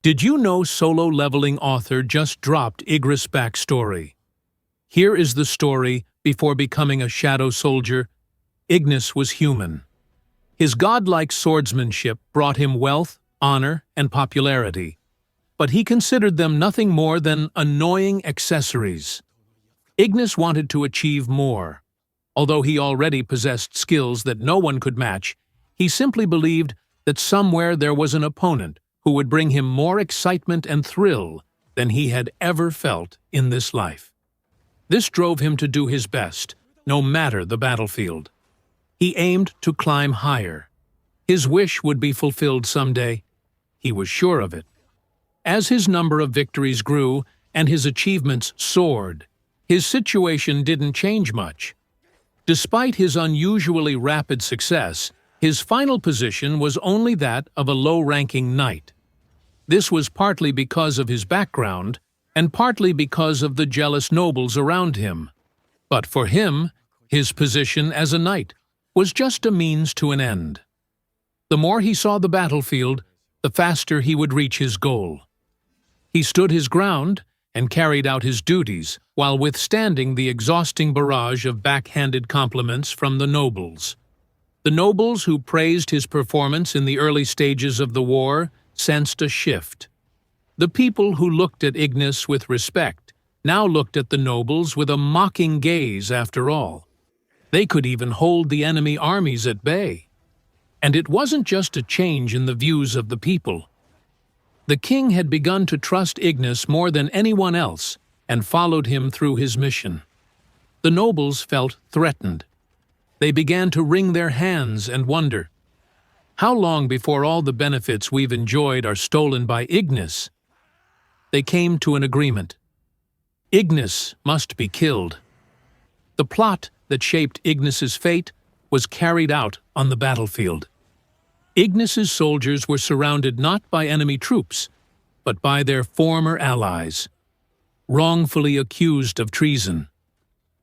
Did you know solo leveling author just dropped Igris' backstory? Here is the story before becoming a shadow soldier. Ignis was human. His godlike swordsmanship brought him wealth, honor, and popularity, but he considered them nothing more than annoying accessories. Ignis wanted to achieve more. Although he already possessed skills that no one could match, he simply believed that somewhere there was an opponent who would bring him more excitement and thrill than he had ever felt in this life. This drove him to do his best, no matter the battlefield. He aimed to climb higher. His wish would be fulfilled someday. He was sure of it. As his number of victories grew and his achievements soared, his situation didn't change much. Despite his unusually rapid success, his final position was only that of a low-ranking knight. This was partly because of his background and partly because of the jealous nobles around him. But for him, his position as a knight was just a means to an end. The more he saw the battlefield, the faster he would reach his goal. He stood his ground and carried out his duties while withstanding the exhausting barrage of backhanded compliments from the nobles. The nobles who praised his performance in the early stages of the war sensed a shift. The people who looked at Ignis with respect now looked at the nobles with a mocking gaze after all. They could even hold the enemy armies at bay. And it wasn't just a change in the views of the people. The king had begun to trust Ignis more than anyone else and followed him through his mission. The nobles felt threatened. They began to wring their hands and wonder, how long before all the benefits we've enjoyed are stolen by Ignis? They came to an agreement. Ignis must be killed. The plot that shaped Ignis's fate was carried out on the battlefield. Ignis's soldiers were surrounded not by enemy troops, but by their former allies, wrongfully accused of treason.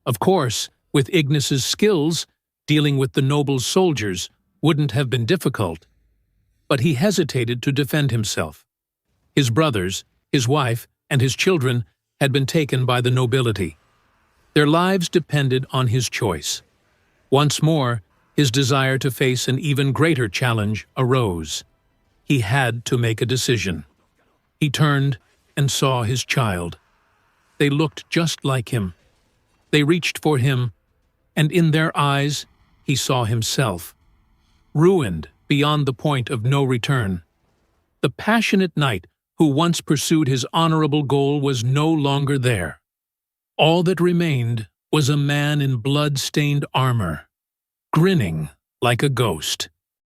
Of course, with Ignis's skills, dealing with the nobles' soldiers wouldn't have been difficult. But he hesitated to defend himself. His brothers, his wife, and his children had been taken by the nobility. Their lives depended on his choice. Once more, his desire to face an even greater challenge arose. He had to make a decision. He turned and saw his child. They looked just like him. They reached for him, and in their eyes he saw himself, ruined beyond the point of no return. The passionate knight who once pursued his honorable goal was no longer there. All that remained was a man in blood-stained armor, grinning like a ghost.